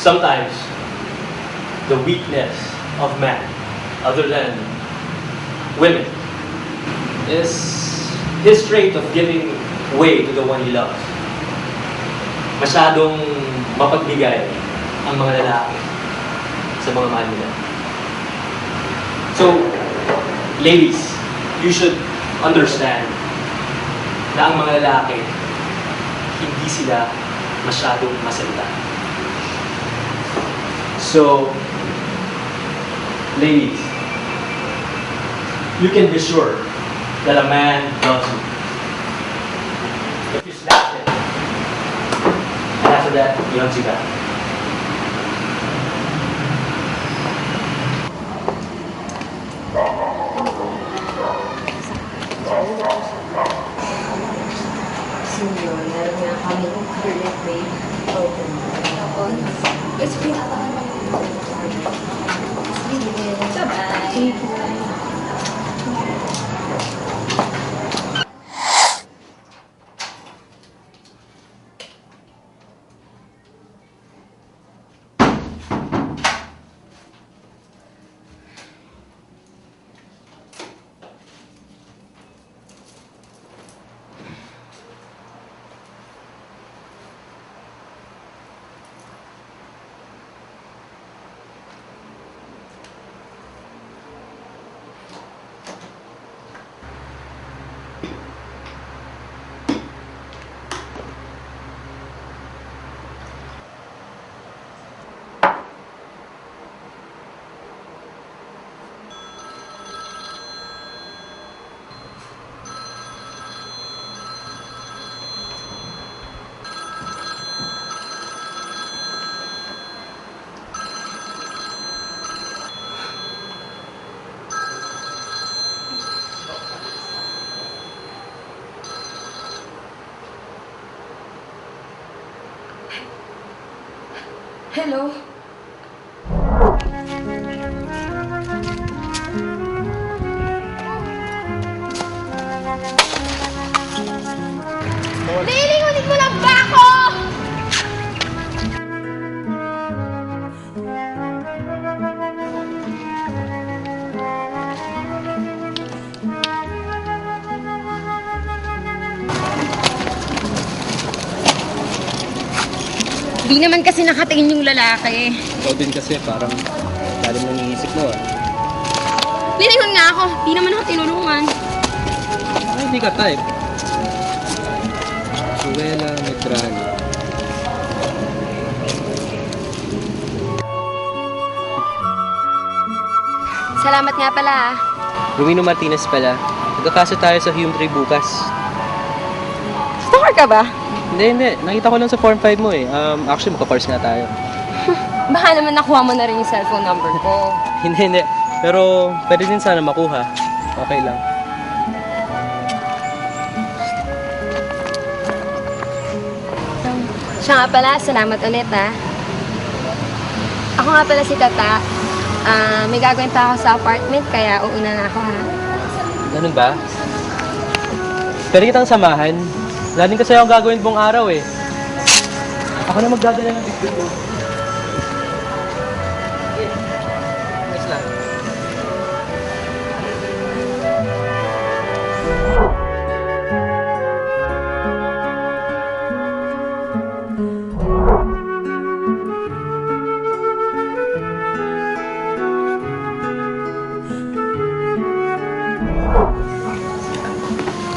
sometimes the weakness of man, other than women, is his trait of giving way to the one he loves. Masyadong mapagbigay ang mga lalaki sa mga mahal nila. So, ladies, you should understand na ang mga lalaki, hindi sila masyadong masalita. So, ladies, you can be sure that a man loves you. If you snap it, and after that, he hugs you back. Senior, meron nga kami yung current rate open. It's free. Bye-bye. Hello? Lilingunin mo lang ba ako? Di naman kasi nakatingin yung lalaki. Ikaw din kasi parang lalim ng iisip mo ah. Lilingon nga ako. Di naman ako tinulungan. Ay, hindi ka type. Suwela, Medrano. Salamat nga pala ah. Romino Martinez pala. Nagkakaso tayo sa Hume 3 bukas. Stalker ka ba? Hindi. Nakita ko lang sa Form 5 mo eh. Actually, magka-course nga tayo. Baka naman nakuha mo na rin yung cellphone number ko. Hindi. Pero pwede din sana makuha. Okay lang. Siya nga pala, salamat ulit ah. Ako nga pala si Tata. May gagawin pa ako sa apartment, kaya uuna na ako ha. Ganun ba? Pwede kitang samahan. Wala din kasi akong gagawin buong araw eh. Ako na magdadala ng bitbit mo. Nice lang.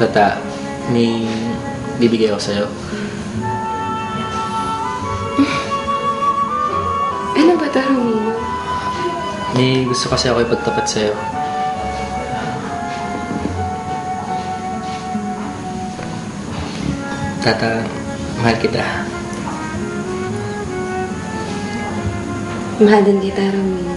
Tata, may bibigay ako sa'yo. Ano ba ito, Romino? May gusto kasi ako ipagtapat sa'yo. Tata, mahal kita. Mahal din kita, Romino.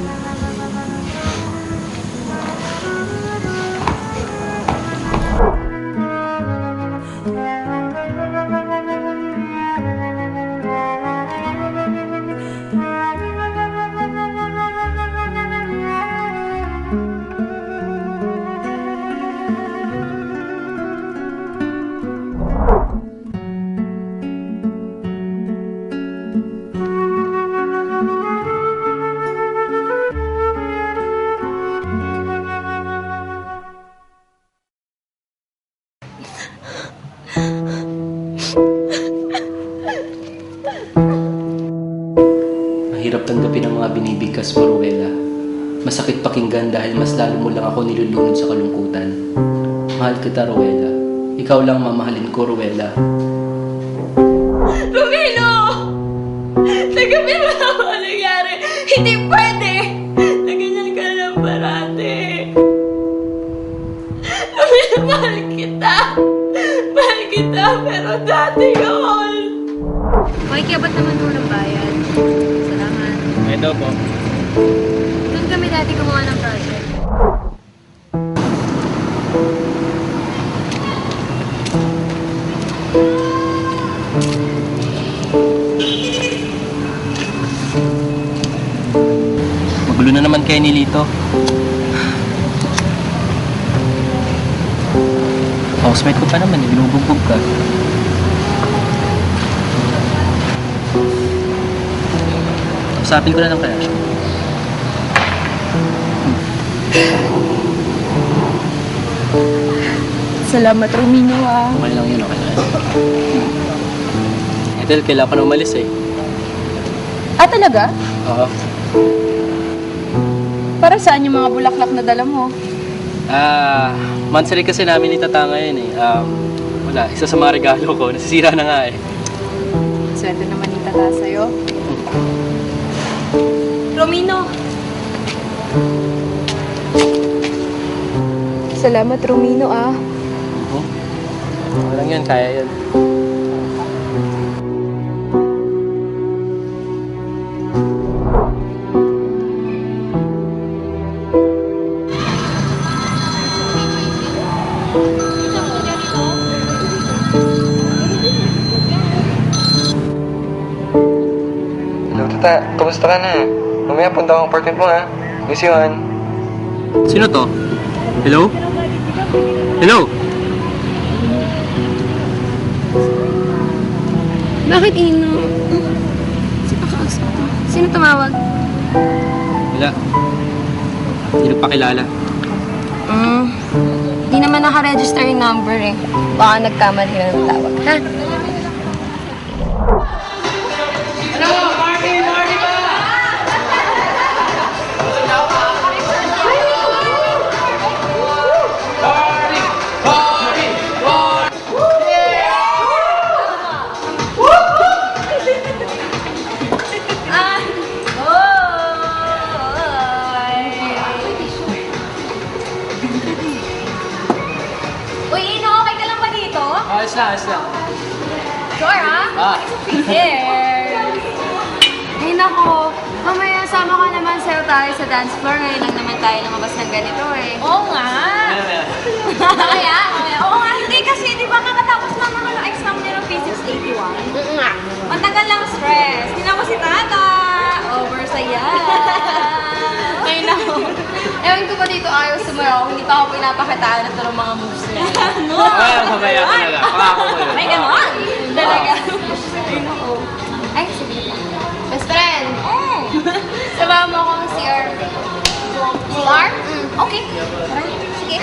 tanggapin ang mga binibigkas mo, Ruela. Masakit pakinggan dahil mas lalo mo lang ako nilulunod sa kalungkutan. Mahal kita, Ruela. Ikaw lang mamahalin ko, Ruela. Romelo! Tagapin mo na ako nangyari. Hindi pwede! Naganyan ka na lang parate. Romelo, mahal kita. Mahal kita, pero dati yun. Makikiabot naman mo ng bayan. Salamat. Ito po. Doon kami dati gumawa ng project. Magulo na naman kayo ni Lito. Housemate ko pa naman, binubugbog ka. Usapin ko na lang kaya siya. Salamat, Romino, ah. Okay lang yun, okay lang. Ethel, kailangan ko na umalis eh. Ah, talaga? Oo. Para saan yung mga bulaklak na dala mo? Monthsary kasi namin ni Tata ngayon eh. Wala, isa sa mga regalo ko, nasisira na nga eh. Swerte naman ni Tata sa'yo. Romino! Salamat, Romino, ah. Walang yan, kaya yan. Hello, Tata. Kamusta ka na? Mamaya punta akong apartment mo, ha? Miss you, Han. Sino to? Hello? Hello? Bakit Ino? Sino tumawag? Wala. Hindi nagpakilala. Di naman naka-register yung number eh. Baka nagkamali na ng tawag. Ha? Uy, Ino, okay ka lang ba dito? Ayos lang, ayos lang. Sure, ha? Cheers! Ay nako, mamaya sama ka naman sa'yo tayo sa dance floor. Ngayon lang naman tayo lumabas ng ganito eh. Oo nga. Mamaya? Oo nga, hindi kasi, di ba kakatapos lang ng exam niya ng Physics 81? Nga. Matagal lang stress. Tingnan mo si Tata. Over saya. Ay nako. Ewan ko ba dito ayaw sumayaw, hindi pa ako pinapakitaan ito ng mga moves niya. Ay, mamaya talaga. Pangako ko yun. May ganon. Talaga. Ay, sige. Best friend. Samahan mo akong CR. CR? Okay. Tara. Sige.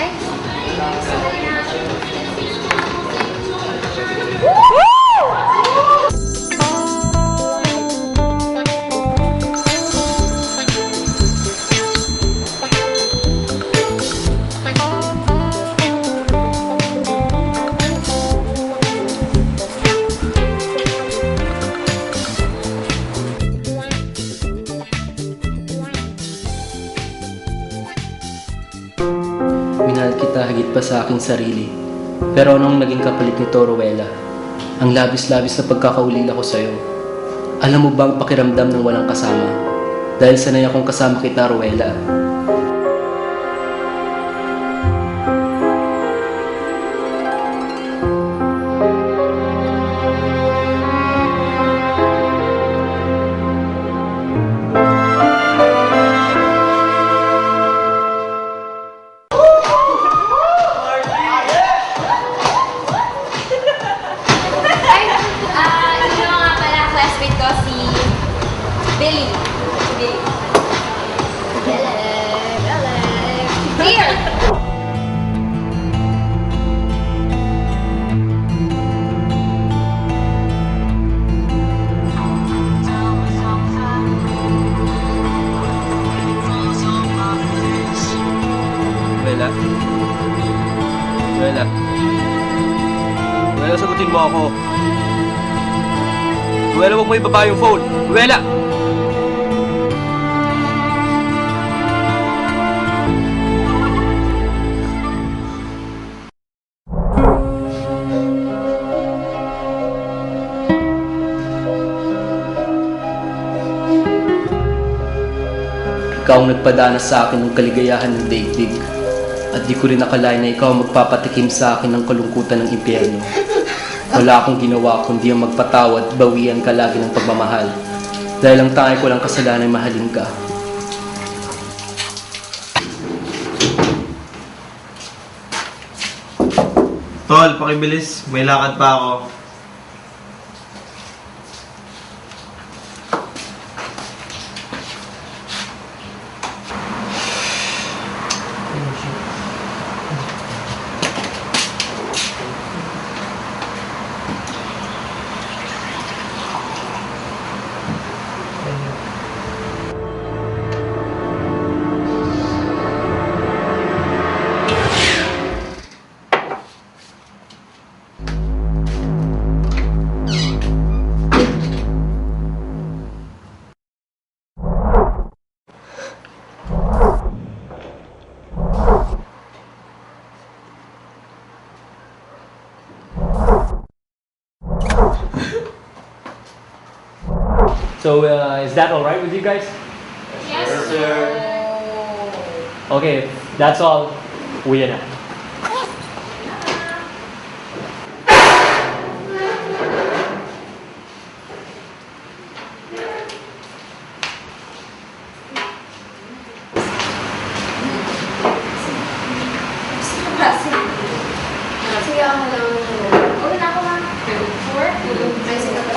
Minahal kita higit pa sa aking sarili. Pero anong naging kapalit nito, Ruela? Ang labis-labis na pagkakaulila ko sa'yo. Alam mo ba ang pakiramdam ng walang kasama? Dahil sanay akong kasama kita, Ruela. Ino nga pala, classmate ko si Billy. Here! Ruela. Ruela, sagutin mo ako. Ruela, huwag mo ibaba yung phone. Ruela! Ikaw ang nagpadana sa akin ng kaligayahan ng daigdig. At di ko rin akalain na ikaw ang magpapatikim sa akin ng kalungkutan ng impyerno. Wala akong ginawa kundi ang magpatawad, bawian ka lagi ng pagmamahal. Dahil ang tangay ko lang kasalanan ay mahalin ka. Tol, pakibilis. May lakad pa ako. So, is that all right with you guys? Yes, sir. Okay, that's all. Uwi na. Sige, ako lang. Okay na ako, ma'am. 4? Bicycle